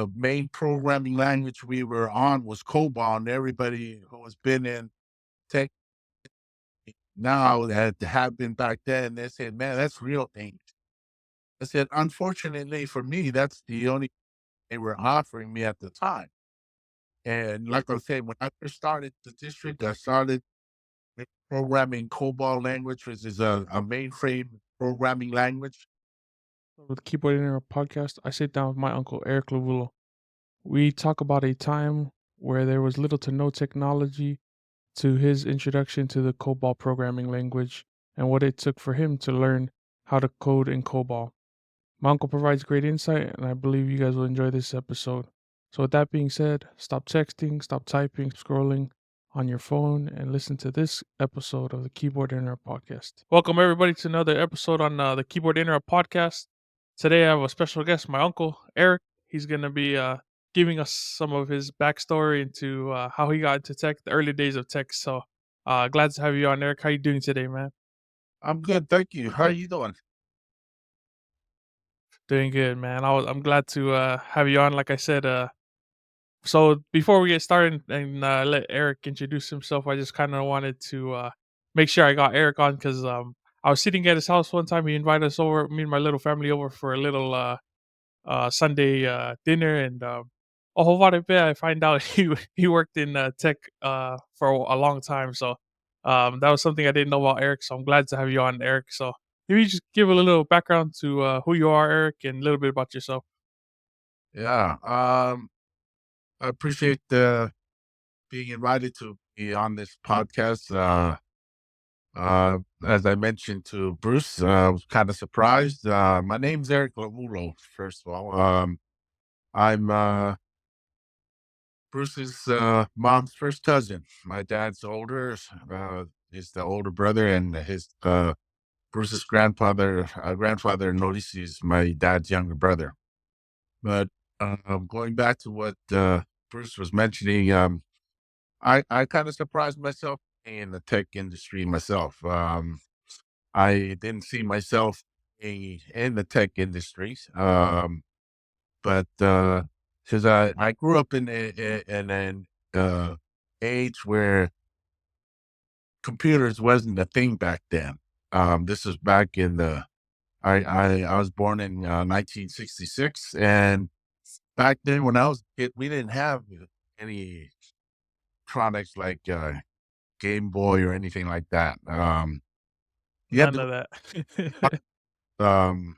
the main programming language we were on was Cobol, and everybody who has been in tech now that have been back then, they said, "Man, that's real English." I said, "Unfortunately for me, that's the only they were offering me at the time." And like I said, when I first started the district, I started with programming Cobol language, which is a mainframe programming language. With Keyboard Internet podcast, I sit down with my uncle Eric Lavulo. We talk about a time where there was little to no technology to his introduction to the COBOL programming language and what it took for him to learn how to code in COBOL. My uncle provides great insight, and I believe you guys will enjoy this episode. So, with that being said, stop texting, stop typing, scrolling on your phone, and listen to this episode of the Keyboard Internet podcast. Welcome, everybody, to another episode on the Keyboard Internet podcast. Today, I have a special guest, my uncle, Eric. He's going to be giving us some of his backstory into how he got into tech, the early days of tech. So, glad to have you on, Eric. How you doing today, man? I'm good, thank you. How are you doing? Doing good, man. I'm glad to have you on. Like I said, so before we get started and let Eric introduce himself, I just kind of wanted to make sure I got Eric on because I was sitting at his house one time. He invited us over, me and my little family over for a little Sunday dinner, and a whole lot of it. I find out he worked in tech for a long time, so that was something I didn't know about Eric. So I'm glad to have you on, Eric. So maybe just give a little background to who you are, Eric, and a little bit about yourself. Yeah, I appreciate being invited to be on this podcast. As I mentioned to Bruce, I was kind of surprised. My name's Eric Lavulo, first of all. I'm Bruce's mom's first cousin. My dad's older, is the older brother, and his Bruce's grandfather Norris is my dad's younger brother. But going back to what Bruce was mentioning, I kind of surprised myself in the tech industry myself. I didn't see myself in the tech industry, but because I grew up in an age where computers wasn't a thing back then. This was back in the I was born in 1966, and back then when I was a kid, we didn't have any products like Game Boy or anything like that. You had None to of that. um,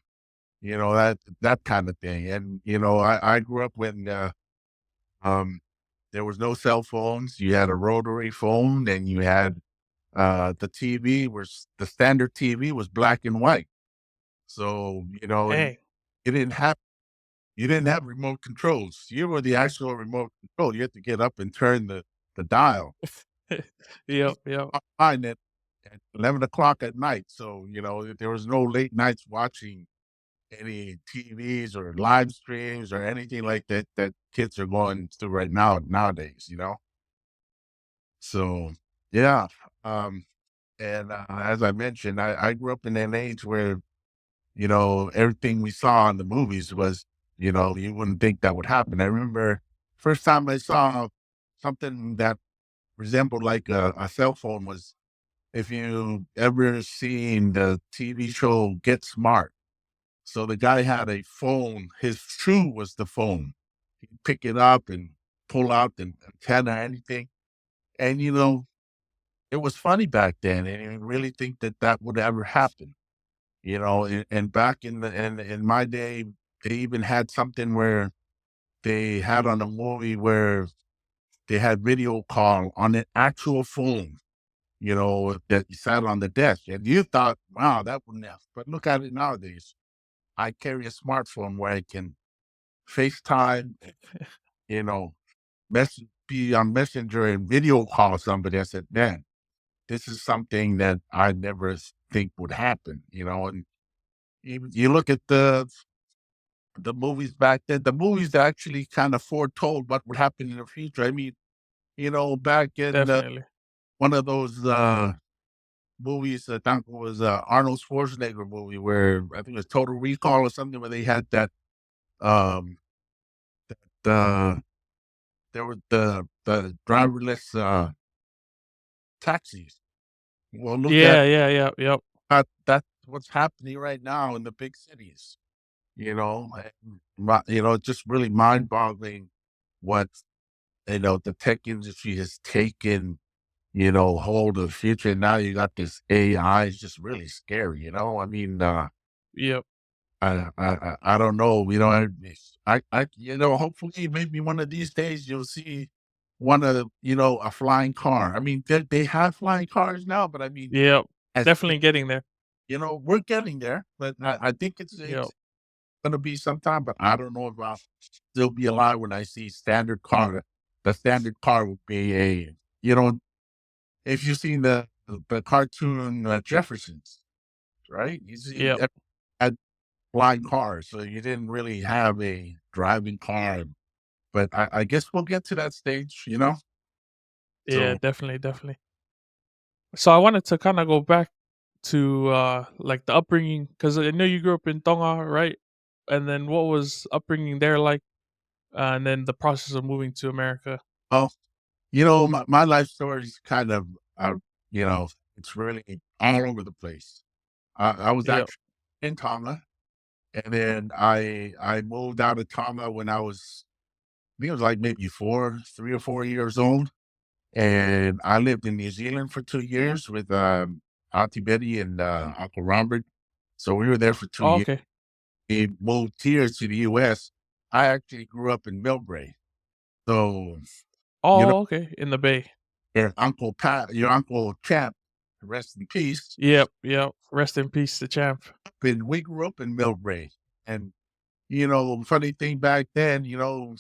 that kind of thing, and I grew up when um, there was no cell phones. You had a rotary phone, and you had the TV was the standard TV was black and white. So Dang. you didn't have you didn't have remote controls. You were the actual remote control. You had to get up and turn the dial. Yep, yep. Fine at 11 o'clock at night. So, there was no late nights watching any TVs or live streams or anything like that that kids are going through right now nowadays. So, yeah. Um, and as I mentioned, I grew up in an age where, everything we saw in the movies was, you wouldn't think that would happen. I remember first time I saw something that resembled like a cell phone was if you ever seen the TV show Get Smart. So the guy had a phone, his shoe was the phone. He'd pick it up and pull out the antenna, anything. And, it was funny back then. And you didn't really think that that would ever happen, and back in my day, they even had something where they had on a movie where they had video call on an actual phone, that you sat on the desk and you thought, wow, that wouldn't have. But look at it nowadays. I carry a smartphone where I can FaceTime, you know, be on Messenger and video call somebody. I said, man, this is something that I never think would happen, and you look at the movies back then, the movies actually kind of foretold what would happen in the future. I mean, back in Definitely. one of those movies, I think it was Arnold Schwarzenegger movie where I think it was Total Recall or something where they had that um the there were the driverless taxis. Well, look at Yep. that. That's what's happening right now in the big cities. It's just really mind-boggling what the tech industry has taken hold of the future. And now you got this AI. It's just really scary. I mean, Yep. I don't know. Hopefully, maybe one of these days you'll see a flying car. I mean, they have flying cars now, but I mean, Yep. as Definitely getting there. we're getting there. But I think Yep. it's gonna be sometime. But I don't know if I'll still be alive when I see standard car. The standard car would be you know, if you've seen the cartoon Jeffersons, right? You see Yep. had flying cars, so you didn't really have a driving car. But I guess we'll get to that stage. Yeah, So, definitely, definitely. So I wanted to kinda go back to, like, the upbringing because I know you grew up in Tonga, right? And then what was upbringing there like? And then the process of moving to America. oh, my life story is kind of, uh, you know, it's really all over the place. I was Yep. actually in Tonga, and then I moved out of Tonga when I think it was like maybe 3 or 4 years old, and I lived in New Zealand for 2 years with, Auntie Betty and, Uncle Robert. So we were there for 2 Oh, years. okay. We moved here to the US. I actually grew up in Millbrae. So, you know, Oh, okay, in the Bay. your Uncle Champ, rest in peace, Yep, yep. Rest in peace, the champ. and we grew up in Millbrae. And, funny thing back then, you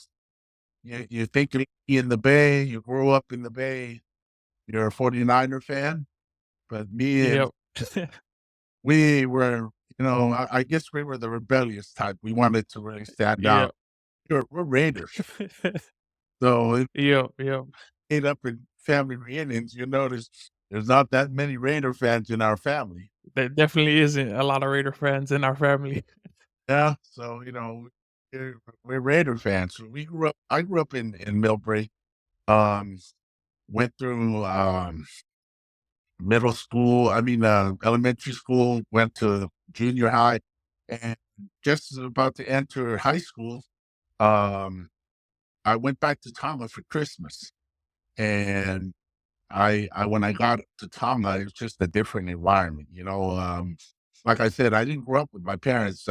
think you're in the Bay, you grew up in the Bay, you're a 49er fan, but me and Yep. we were, I guess we were the rebellious type. We wanted to really stand out. Yep. We're Raiders. So it Yep, yep. ate up in family reunions, you notice there's not that many Raider fans in our family. There definitely isn't a lot of Raider fans in our family. Yeah. So, we're Raider fans. So I grew up in Millbrae, um, went through middle school, elementary school, went to junior high, and just about to enter high school, um, I went back to Tonga for Christmas. And I when I got to Tonga, it was just a different environment. Like I said, I didn't grow up with my parents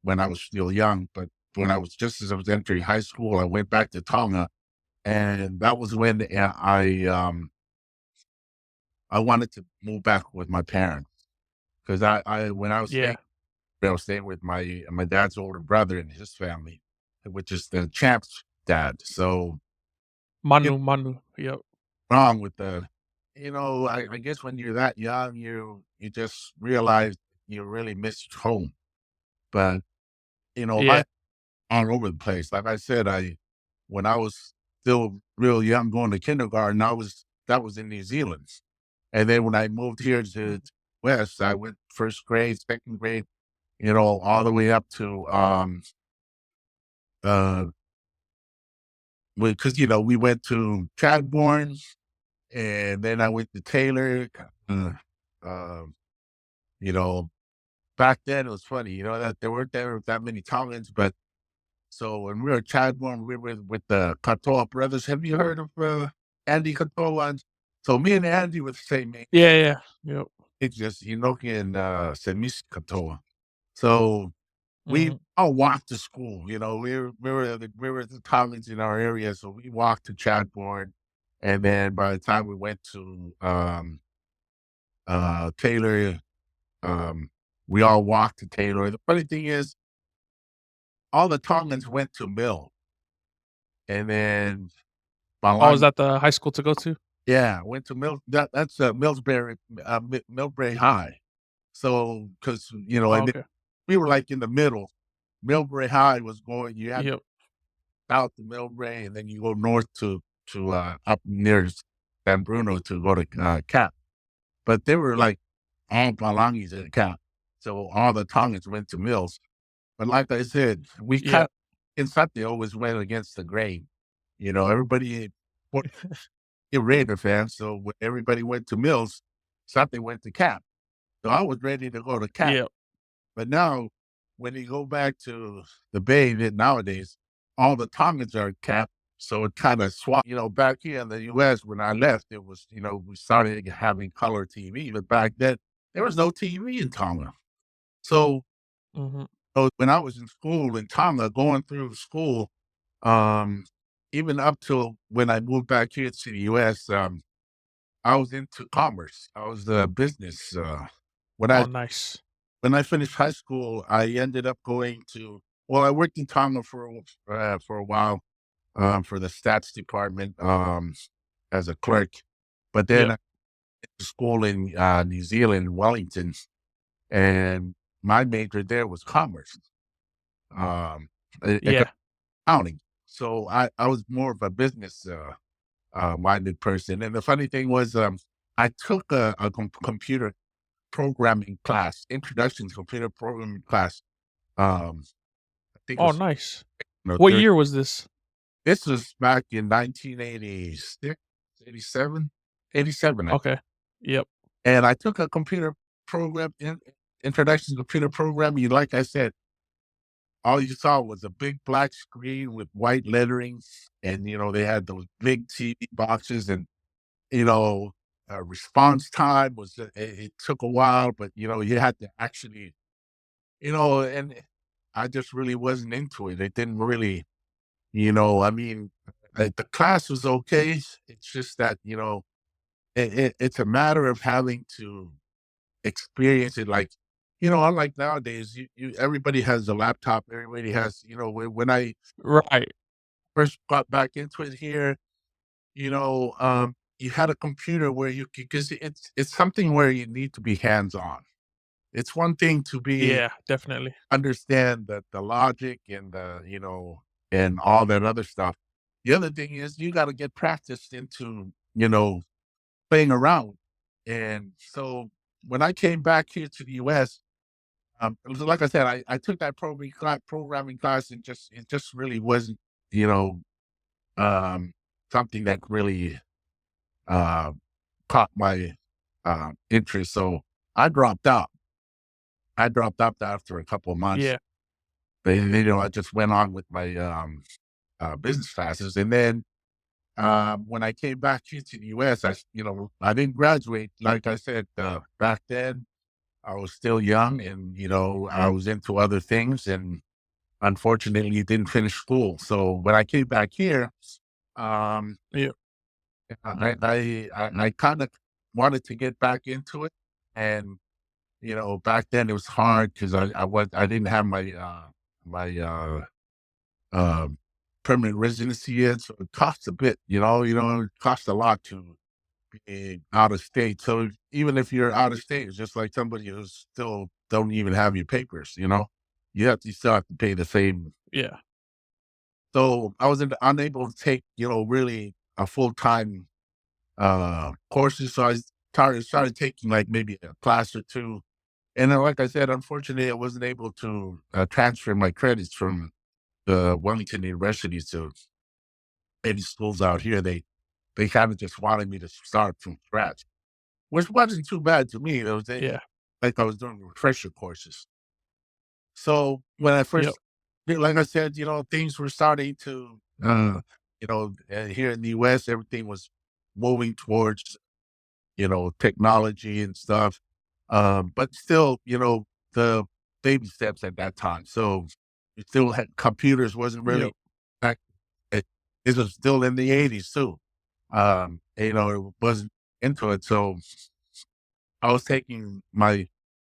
when I was still young, but when I was just as I was entering high school, I went back to Tonga, and that was when I wanted to move back with my parents because I when Yeah. I was staying with my dad's older brother and his family, which is the champ's dad. So Manu, Manu. Yep. wrong with I guess when you're that young, you just realize you really miss home. But Yeah. life all over the place. Like I said, I when I was still real young, going to kindergarten, that was in New Zealand, and then when I moved here to West, I went first grade, second grade, all the way up to uh, because we went to Chadbourne, and then I went to Taylor. Uh, um, you know, Back then, it was funny, that there that many Tongans, but so when we were at Chadbourne, we were with the Katoa brothers. Have you heard of, Andy Katoa? So me and Andy were the same age. Yeah, yeah. Yep. It's just Inoki and, Semis Katoa. So we Mhm. all walked to school, we were the Tongans in our area, so we walked to Chadbourne, and then by the time we went to, Taylor, um, we all walked to Taylor. The funny thing is all the Tongans went to Mill, and then Oh, is Malang, that the high school to go to? yeah, went to that's, Millsbury High. So, because Oh, and then okay. we were, like, in the middle. Millbury High was going you had Yep. south to Millbury, and then you go north to up near San Bruno to go to, Cap. But they were, like, all Palangis at Cap. So all the Tongans went to Mills. But like I said, we Yep. inside they always went against the grain. Everybody was a Raider fan, so when everybody went to Mills, Sunday went to Cap. So I was ready to go to Cap. Yeah. But now, when you go back to the Bay nowadays, all the Tongans are Cap. So it kind of swapped. Back here in the US, when I left, it was, we started having color TV. But back then, there was no TV in Tonga. So, Mhm. when I was in school in Tonga, going through school, um, even up till when I moved back here to the US, I was into commerce. I was the business. When I Oh, nice. when I finished high school, I ended up going to. Well, I worked in Tonga for a while, for the stats department, as a clerk. But then Yep. I went to school in New Zealand, Wellington, and my major there was commerce, um, Yeah. accounting. So I was more of a business minded person. And the funny thing was, I took a computer programming class, introduction to computer programming class. I think it Oh, was nice. What 30. year was this? This was back in 1986, 87, 87, I think. Okay. Yep. And I took a introduction to computer programming. Like I said, all you saw was a big black screen with white lettering, and they had those big TV boxes, and you know, response time was it took a while, but you had to actually, and I just really wasn't into it. It didn't really, I mean, the class was okay. It's just that it's a matter of having to experience it. Like, unlike nowadays, you everybody has a laptop. Everybody has, when I Right. first got back into it here, you had a computer where you could, because it's something where you need to be hands on. It's one thing to be Yeah, definitely. understand the logic and and all that other stuff. The other thing is you got to get practiced into playing around. And so when I came back here to the US, it was like I said, I took that programming class, and it just really wasn't you know um, something that really uh, caught my interest. So I dropped out. I dropped out after a couple of months. Yeah. But, I just went on with my business classes. And then when I came back here to the US, I didn't graduate. Like I said, back then, I was still young, and, I was into other things, and unfortunately didn't finish school. So when I came back here, um, Yeah. I kind of wanted to get back into it. And, back then it was hard because I didn't have my um, permanent residency yet. So it costs a bit, it costs a lot to be out of state. So even if you're out of state, it's just like somebody who's still don't even have your papers, you still have to pay the same. Yeah. So I was unable to take, really a full-time courses. So I started taking like maybe a class or two. And then, like I said, unfortunately, I wasn't able to transfer my credits from the Wellington University to any schools out here. They kind of just wanted me to start from scratch, which wasn't too bad to me. It was Yeah. like I was doing refresher courses. So when I Yep. first, like I said, things were starting to, here in the U.S., everything was moving towards, technology and stuff. But still, the baby steps at that time. So we still had computers wasn't Yep. really back. It, it was still in the 80s too. It wasn't into it. So I was taking my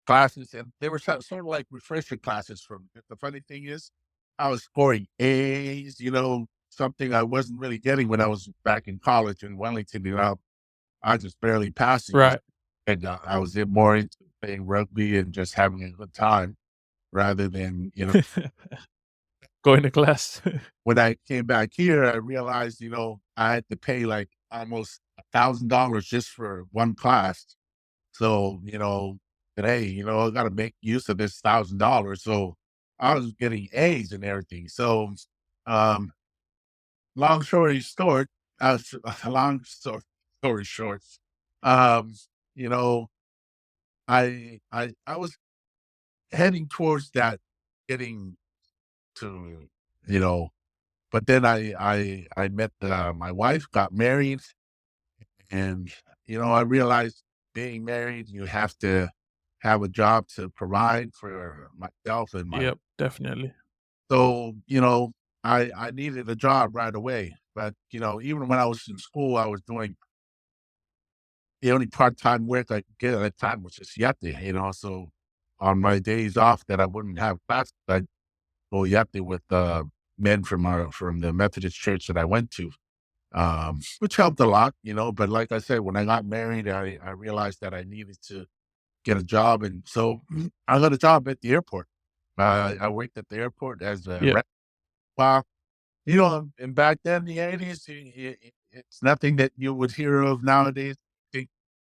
classes, and they were sort of like refresher classes from. The funny thing is, I was scoring A's, something I wasn't really getting when I was back in college in Wellington. I just barely passing, Right. and I was more into playing rugby and just having a good time rather than, Going to class. when I came back here, I realized, I had to pay like almost $1,000 just for one class. So, today, I got to make use of this $1,000. So I was getting A's and everything. So, um, long story short, long story short, um, you know, I was heading towards that, getting to, you know, but then I met my wife, got married, and I realized being married, you have to have a job to provide for myself and my. Yep, definitely. So, I needed a job right away. But, even when I was in school, I was doing the only part-time work I could get at that time was just yachting. So on my days off that I wouldn't have class, I'd go yachting with men from the Methodist church that I went to. Which helped a lot. But like I said, when I got married, I realized that I needed to get a job. And so I got a job at the airport. I worked at the airport as a Yep. rep. And back then, the 80s, it's nothing that you would hear of nowadays. Think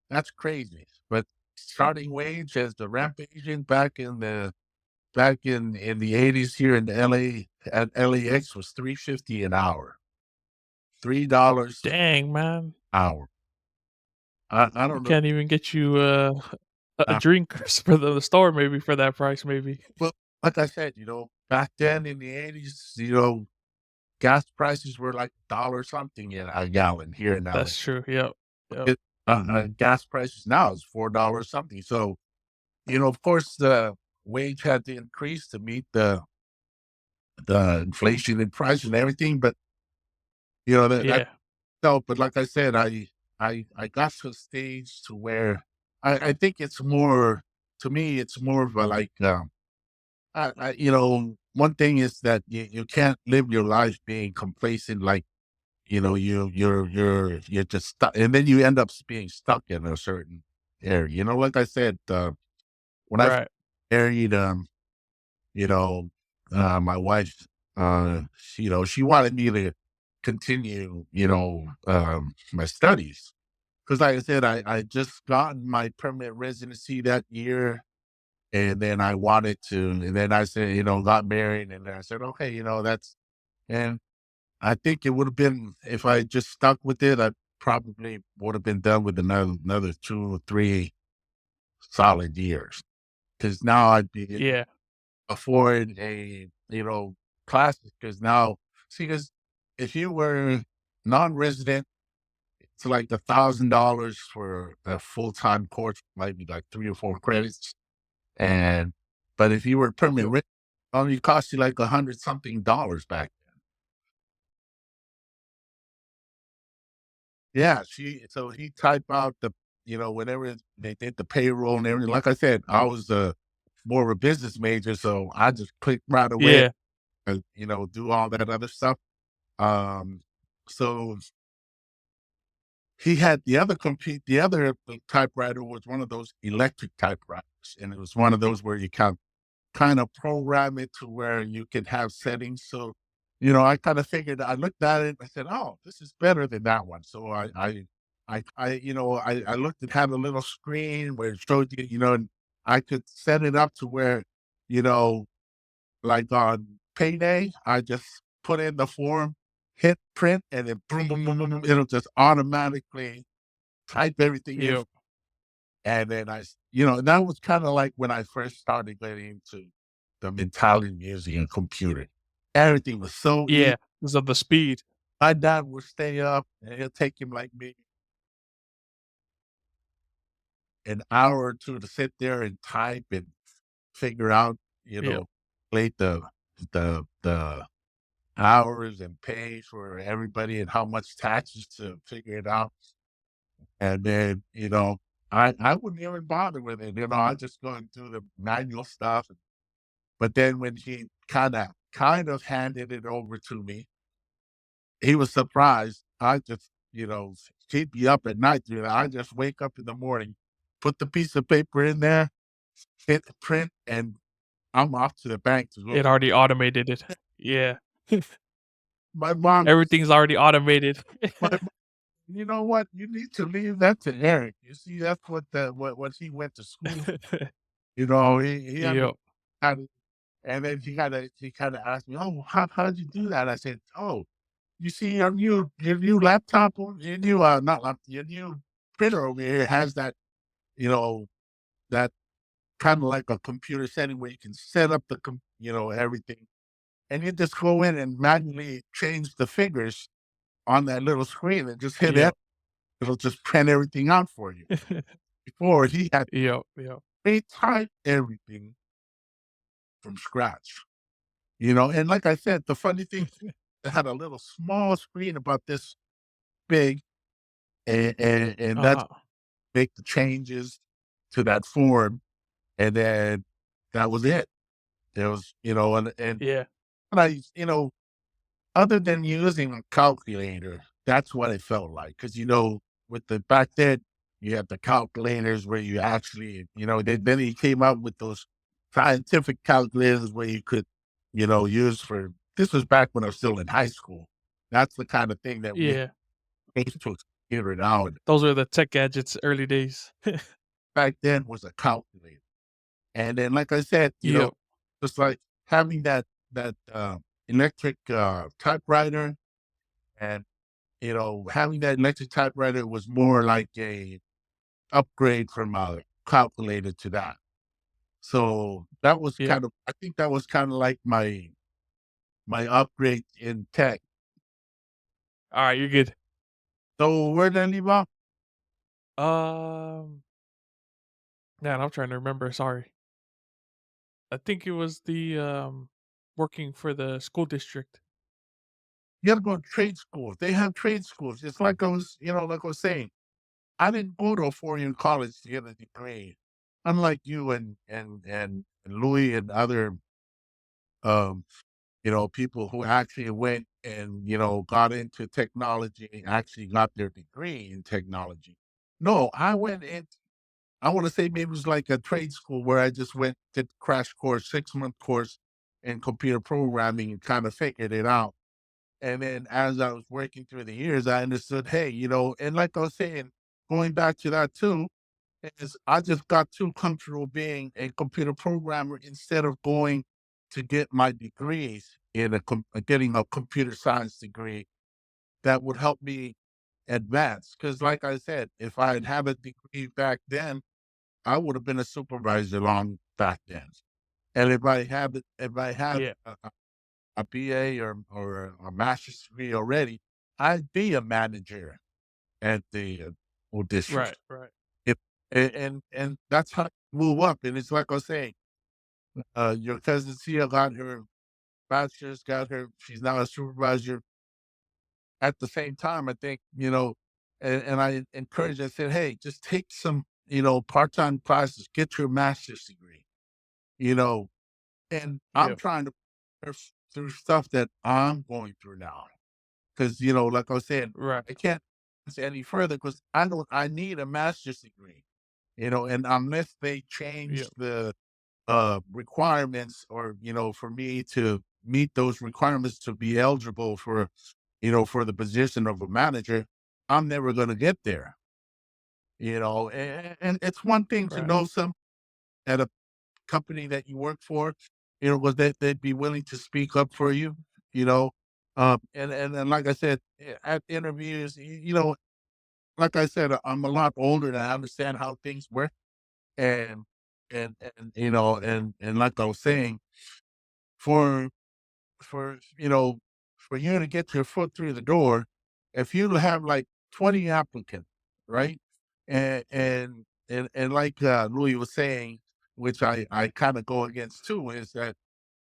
that's crazy. But starting wage as the ramp agent back in the 80s here in LA at LAX was $3.50 an hour. $3 Dang, man. an hour. I You don't know. can't even get you, a Uh, drink for the store maybe for that price maybe. well, like I said, back then in the 80s, gas prices were like dollar something in a gallon here in LA. That's true, yep, yep. It gas prices now is $4 something. So, of course, the wage had to increase to meet the inflation in price and everything. But that Yeah, no, but like I said, I got to a stage to where I think it's more, to me, it's more of a like one thing is that you can't live your life being complacent, like you're just stuck, and then you end up being stuck in a certain area. Like I said, when I right. married, you know, my wife, she wanted me to continue, my studies. Because like I said, I just gotten my permanent residency that year. And then I wanted to, and then I said, got married. And then I said, okay, and I think it would have been, if I just stuck with it, I probably would have been done with another 2 or 3 solid years. Because now I'd be Yeah, afford classes. Because now, see, because if you were non-resident, it's like $1,000 for a full-time course, might be like 3 or 4 credits. And but if you were permanent yep. resident, only cost you like 100 something dollars back. Yeah, so he type out whenever they did the payroll and everything. Like I said, I was more of a business major, so I just clicked right away Yeah, and do all that other stuff. Um, so he had the other typewriter was one of those electric typewriters, and it was one of those where you kind of program it to where you can have settings. So, I kind of figured, I looked at it, I said, oh, this is better than that one. So I looked and had a little screen where it showed you, and I could set it up to where, you know, like on payday, I just put in the form, hit print, and then boom, boom, boom, boom, boom, it'll just automatically type everything in. yep. And then and that was kinda like when I first started getting into the mentality music and computing. Everything was so easy. Yeah, 'cause of the speed. My dad would stay up, and it'll take him like maybe an hour or 2 to sit there and type and figure out, Yep, calculate the hours and pay for everybody and how much taxes to figure it out. And then, I wouldn't even bother with it. I just go and do the manual stuff. But then when he kind of handed it over to me, he was surprised. I just, he'd be up at night. I just wake up in the morning, put the piece of paper in there, hit print, and I'm off to the bank to go. it already automated it. Yeah. My mom, Everything's already automated. my, mom, you know what? You need to leave that to Eric. You see, that's what he went to school. He Yep, understands. And then he kinda asked me, "Oh, how did you do that?" I said, "Oh, you see your new laptop or your new, not laptop, your new printer over here has that, you know, that kinda like a computer setting where you can set up everything, and you just go in and manually change the figures on that little screen and just hit Yep. it. It'll just print everything out for you." Before, he had Yep, yep. retype everything from scratch, and like I said, the funny thing, it had a little small screen about this big, and that's Uh-huh. make the changes to that form, and then that was it. There was, Yeah. and other than using a calculator, that's what it felt like. Because with the back then, you had the calculators where you actually, then he came out with those scientific calculators where you could, use for this was back when I was still in high school. That's the kind of thing that we Yeah. used to figure it out. Those were the tech gadgets early days. Back then was a calculator. And then, like I said, Yep. just like having that electric typewriter, and having that electric typewriter was more like a upgrade from a calculator to that. So that was Yep. I think that was kind of like my upgrade in tech. Alright, you're good. So where did I leave off? Um, Man, I'm trying to remember, sorry. I think it was working for the school district. You got to go to trade schools. They have trade schools. It's like like I was saying. I didn't go to a 4-year college to get a degree, unlike you and Louis and other um people who actually went and, got into technology and actually got their degree in technology. No, I want to say maybe it was like a trade school where I just went, did crash course, 6-month course in computer programming and kind of figured it out. And then as I was working through the years, I understood, hey, and like I was saying, going back to that too, is I just got too comfortable being a computer programmer instead of going to get my degrees in getting a computer science degree that would help me advance. Because, like I said, if I had a degree back then, I would have been a supervisor long back then. And if I had Yeah. a BA or a master's degree already, I'd be a manager at the school Right, district. right. If and that's how you move up, and it's like I was saying, your cousin Sia got her bachelor's, she's now a supervisor. At the same time, I think, and I encouraged, I said, "Hey, just take some, part-time classes, get your master's degree," you know, and I'm Yep. trying to through stuff that I'm going through now. Because, like I was saying, Right. I can't say any further because I need a master's degree, and unless they change Yep. the requirements or, for me to meet those requirements to be eligible for the position of a manager, I'm never going to get there, and it's one thing to Right. know some at a company that you work for, was that they'd be willing to speak up for you, you know, and like I said, at interviews, like I said, I'm a lot older and I understand how things work, and and like I was saying, for for you know, for you to get your foot through the door, if you have like 20 applicants, right, and like Louis was saying, which I kind of go against too, is that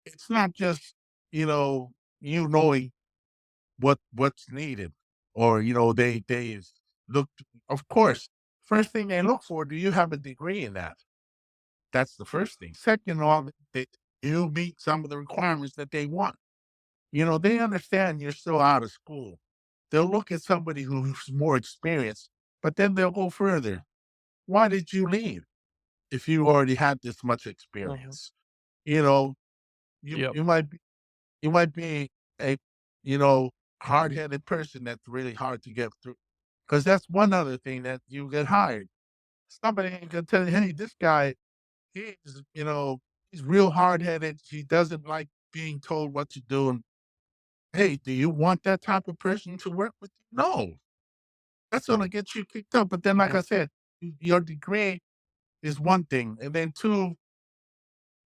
it's not just, you know, you knowing what's needed, or they look. Of course, first thing they look for, do you have a degree in that? That's the first thing. Second, all they you meet some of the requirements that they want. They understand you're still out of school. They'll look at somebody who's more experienced, but then they'll go further. Why did you leave if you already had this much Uh-huh. experience? You know, you Yep. you might you might be a, you know, hard-headed person that's really hard to get through. Because that's one other thing that you get hired. Somebody ain't gonna tell you, "Hey, this guy, he's, She's real hard-headed. She doesn't like being told what to do, and, hey, do you want that type of person to work with you? No. That's gonna get you kicked out, but then, like I said, your degree is one thing, and then 2,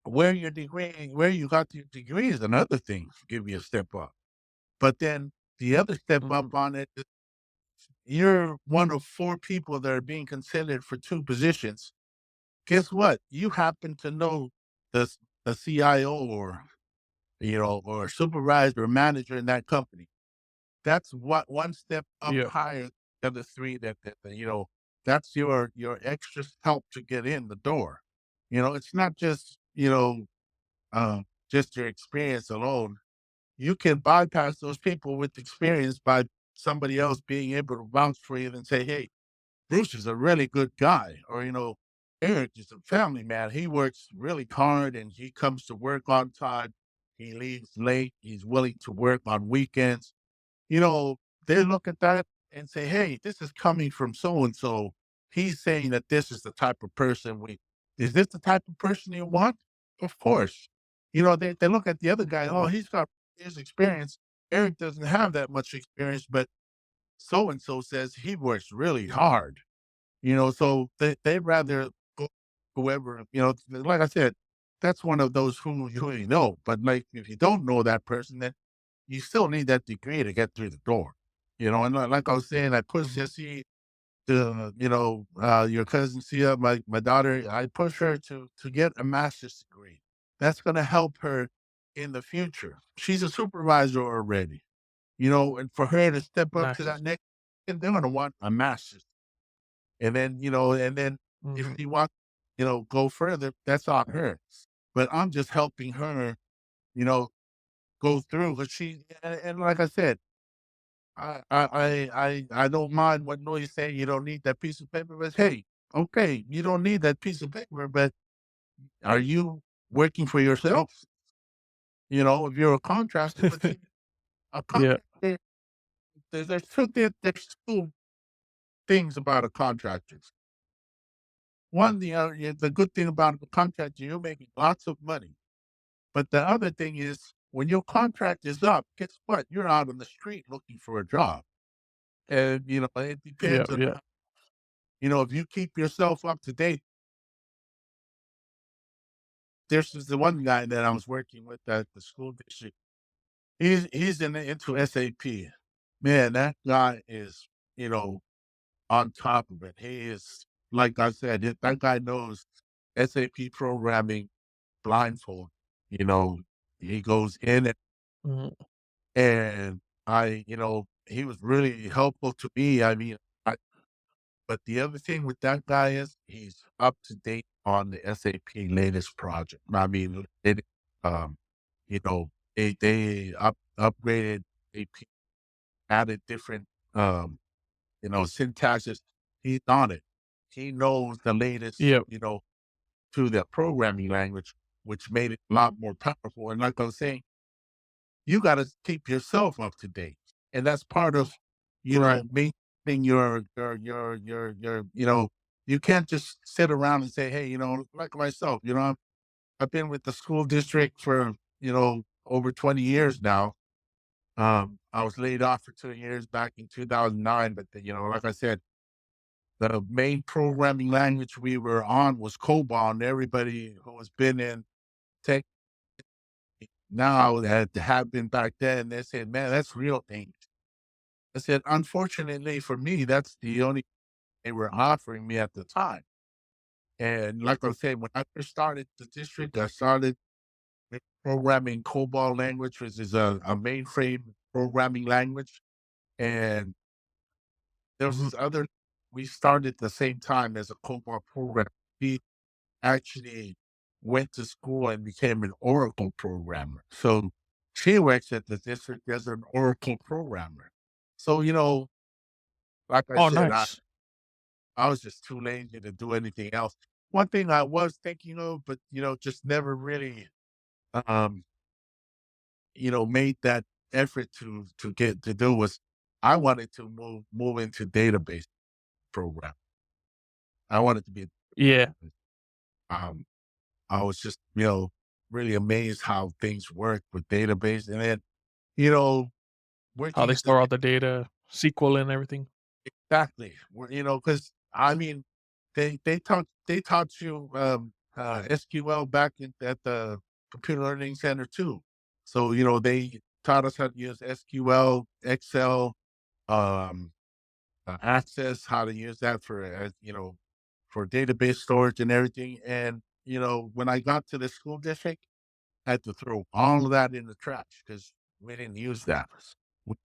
where you got your degree is another thing to give you a step up. But then the other step Mhm. up on it is you're one of 4 people that are being considered for 2 positions. Guess what? You happen to know the the CIO or, or supervisor or manager in that company. That's what one step up Yeah. higher than the 3 that that's your extra help to get in the door. It's not just your experience alone. You can bypass those people with experience by somebody else being able to vouch for you and say, "Hey, Bruce is a really good guy," or, "Eric is a family man. He works really hard and he comes to work on time. He leaves late. He's willing to work on weekends." They look at that and say, "Hey, this is coming from so and so. He's saying that this is the type of person we is this the type of person you want?" Of course. They look at the other guy, "Oh, he's got his experience. Eric doesn't have that much experience, but so and so says he works really hard." So they'd rather go whoever, like I said, that's one of those who you already know. But like if you don't know that person, then you still need that degree to get through the door. And like I was saying, I push Mhm. Jessie to, your cousin Sia, my daughter, I push her to get a master's degree. That's gonna help her in the future. She's a supervisor already, and for her to step up to Nice. that next, and they're gonna want a master's. And then if Mhm. she wants, go further, that's on her. But I'm just helping her, you know, go through. But and like I said, I don't mind what Noy's saying. You don't need that piece of paper, but hey, okay, you don't need that piece of paper, but are you working for yourself? If you're a contractor, but see, a Yeah. contractor, there's two things about a contractor. One, the good thing about a contractor, you're making lots of money. But the other thing is, when your contract is up, guess what? You're out on the street looking for a job. And, it Yeah, depends on yeah. if you keep yourself up to date. There's the one guy that I was working with at the school district. He's into SAP. Man, that guy is, you know, on top of it. He is, like I said, that guy knows SAP programming blindfold. You know, he goes in Mhm. and he was really helpful to me. I mean, but the other thing with that guy is he's up to date on the SAP latest project. I mean, um, you know, they upgraded AP, added different, syntaxes. He's on it. He knows the latest, Yep. to the programming language, which made it a lot more powerful. And like I was saying, you got to keep yourself up to date, and that's part of, Right. maintaining you can't just sit around and say, hey, like myself, I've been with the school district for over 20 years now. I was laid off for 2 years back in 2009, but like I said, the main programming language we were on was Cobol, and everybody who has been in tech now that have been back then, they said, man, that's real English. I said, unfortunately for me, that's the only they were offering me at the time. And like I said, when I first started the district, I started with programming COBOL language, which is a mainframe programming language. And there was Mhm. this other, we started the same time as a COBOL program. He actually went to school and became an Oracle programmer. So she works at the district as an Oracle programmer. So, like I Oh, said, nice. I was just too lazy to do anything else. One thing I was thinking of, but just never really, um, made that effort to get to do was I wanted to move into database program. I wanted to be, Yeah. um, I was just, really amazed how things work with database. And then, you know, How working they at the store all the data, SQL and everything. exactly, because I mean, they taught you SQL back at the computer learning center too. So they taught us how to use SQL, Excel, um, Access, how to use that for database storage and everything. And when I got to the school district, I had to throw all of that in the trash because we didn't use that. We-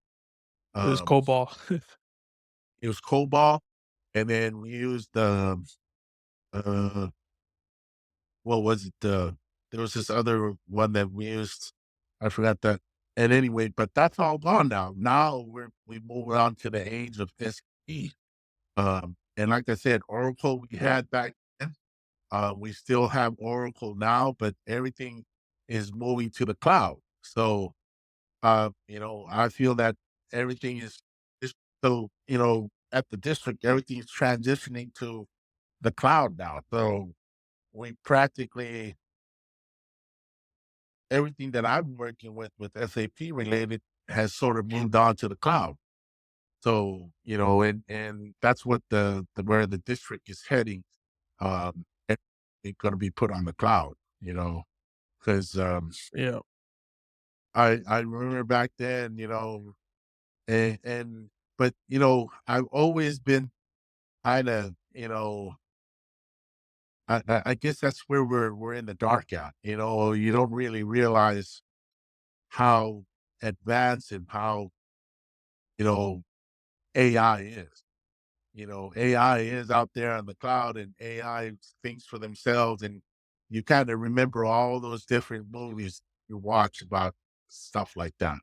It was Um, COBOL. it was COBOL, and then we used uh, what was it? There was this other one that we used. I forgot that. And anyway, but that's all gone now. Now we move on to the age of SE. And like I said, Oracle we had back then. We still have Oracle now, but everything is moving to the cloud. So I feel that everything is so, at the district, everything is transitioning to the cloud now. So we practically everything that I'm working with SAP related has sort of moved on to the cloud. So, and that's what the where the district is heading. It's going to be put on the cloud, because Yeah. I remember back then, and but I've always been kind of, I guess that's where we're in the dark at. You don't really realize how advanced and how you know AI is. AI is out there on the cloud, and AI thinks for themselves. And you kind of remember all those different movies you watch about stuff like that,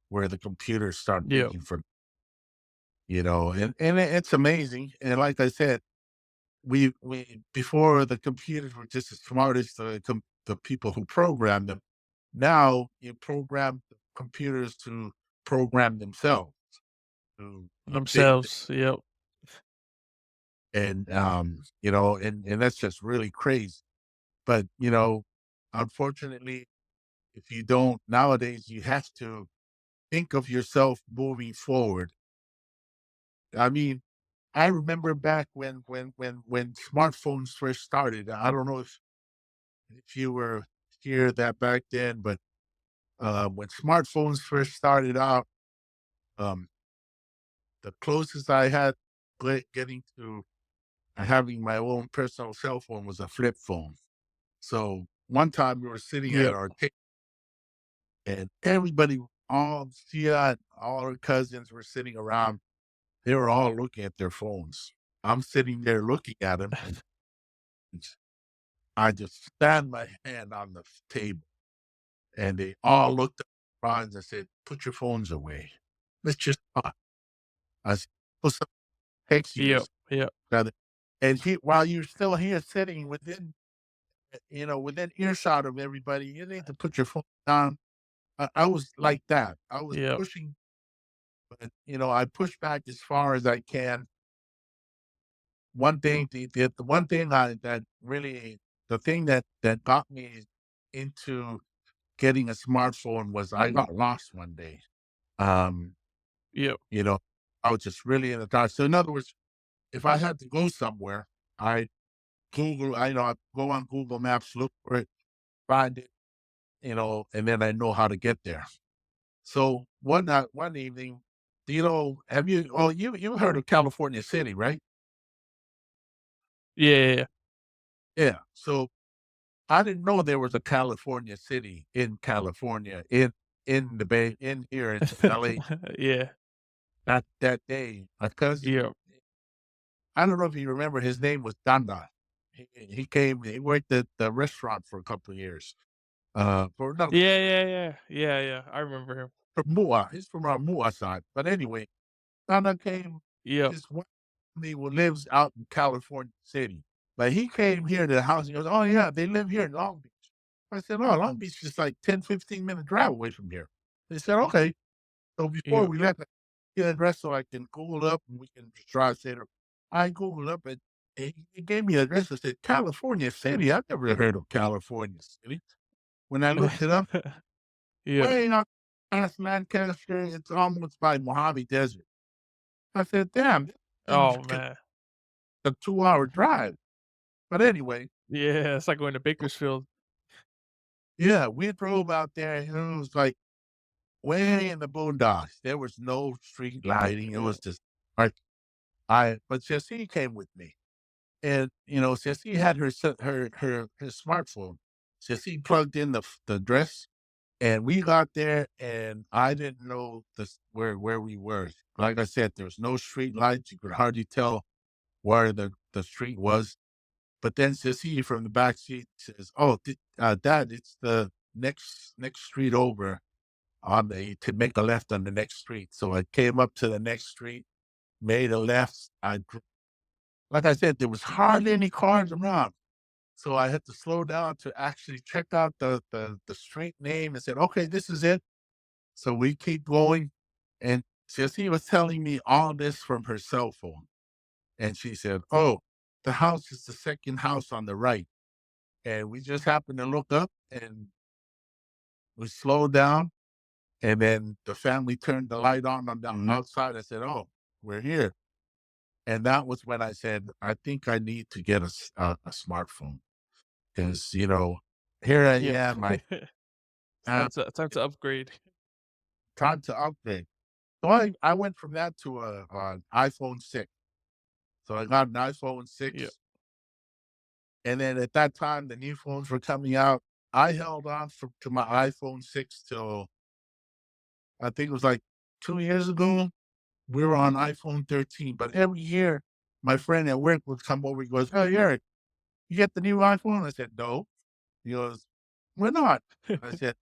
where the computers start Yeah. thinking for it's amazing. And like I said, we before the computers were just as smart as the people who programmed them. Now you program the computers to program themselves, to update, Themselves. Yep. and and that's just really crazy. But unfortunately, if you don't nowadays, you have to think of yourself moving forward. I mean, I remember back when smartphones first started. I don't know if you were here that back then, but when smartphones first started out, um, the closest I had getting to having my own personal cell phone was a flip phone. So one time we were sitting at Yep. our table, and everybody, all Sia, all our cousins were sitting around. They were all looking at their phones. I'm sitting there looking at them, and I just stand my hand on the table, and they all looked at my phones and said, "Put your phones away. Let's just talk." I said, "Well, some text you or Yep. Yep. something." And while you're still here sitting within earshot of everybody, you need to put your phone down. I was like that. I was Yep. pushing, but I push back as far as I can. One thing, the one thing that really, the thing that got me into getting a smartphone was I got lost one day. Um, Yep. you know, I was just really in the dark. So in other words, if I had to go somewhere, I go on Google Maps, look for it, find it, and then I know how to get there. So one evening, have you? Oh, you heard of California City, right? Yeah, yeah, yeah. Yeah. So I didn't know there was a California City in California in the Bay in here in LA. Yeah. That day, my cousin, Yep. I don't know if you remember, his name was Danda. He came. He worked at the restaurant for a couple of years. For no, Yeah, yeah, yeah. Yeah, yeah. I remember him. from Mua. He's from our Mua side. But anyway, Danda came. Yep. His wife who lives out in California City, but he came here to the house. He goes, "Oh yeah, they live here in Long Beach." I said, "Oh, Long Beach is like 10-15 minute drive away from here." They said, "Okay." So before Yep. we left, get an address so I can Google up and we can just drive later. I Googled up and he gave me an address that said California City. I've never heard of California City. When I looked it up, Yeah. way up past Lancaster, it's almost by Mojave Desert. I said, "Damn, this thing's Oh, man. a 2-hour drive." But anyway, Yeah, it's like going to Bakersfield. yeah, we drove out there, and it was like way in the boondocks. There was no street lighting. It Yeah. was just like but Jessie came with me. And, Jessie had her smartphone. Jessie plugged in the dress, and we got there, and I didn't know where we were. Like I said, there was no street lights. You could hardly tell where the street was. But then Jessie from the back seat says, "Oh, Dad, it's the next street over to make a left on the next street." So I came up to the next street, made a left. Like I said, there was hardly any cars around. So I had to slow down to actually check out the street name and said, "Okay, this is it." So we keep going, and she was telling me all this from her cell phone, and she said, "Oh, the house is the second house on the right." And we just happened to look up, and we slowed down, and then the family turned the light on the outside. I said, "Oh, we're here." And that was when I said, "I think I need to get a smartphone." 'Cause, here I Yeah. am, It's uh, time to upgrade. time to upgrade. So I went from that to an iPhone 6. So I got an iPhone Yeah. 6, and then at that time, the new phones were coming out. I held on to my iPhone 6 till I think it was like 2 years ago. We were on iPhone 13, but every year, my friend at work would come over. He goes, "Hey, Eric, you get the new iPhone?" I said, "No." He goes, "We're not." I said,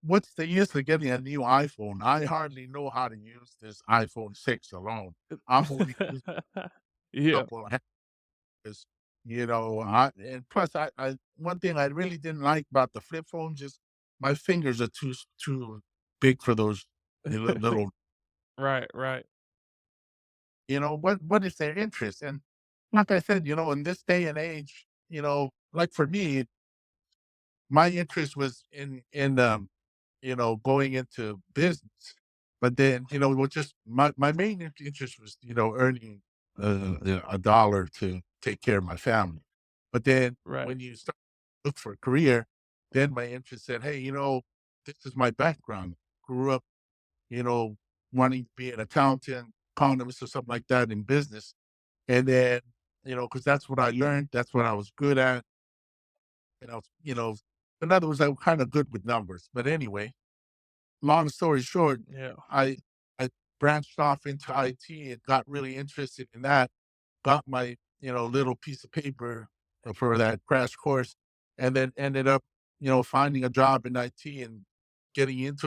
"What's the use of getting a new iPhone? I hardly know how to use this iPhone 6 alone. I'm only using a Yeah. couple of hacks, and plus one thing I really didn't like about the flip phone, just my fingers are too big for those little, Right, right. what is their interest?" And like I said, in this day and age, like for me, my interest was in going into business. But then, with just my main interest was, earning a dollar to take care of my family. But then Right. when you start to look for a career, then my interest said, "Hey, this is my background. Grew up, you know, wanting to be an accountant, economist, or something like that in business." And then, because that's what I learned, that's what I was good at. And I was, in other words, I'm kind of good with numbers. But anyway, long story short, Yeah. I branched off into IT and got really interested in that. Got my little piece of paper for that crash course, and then ended up finding a job in IT and getting into it.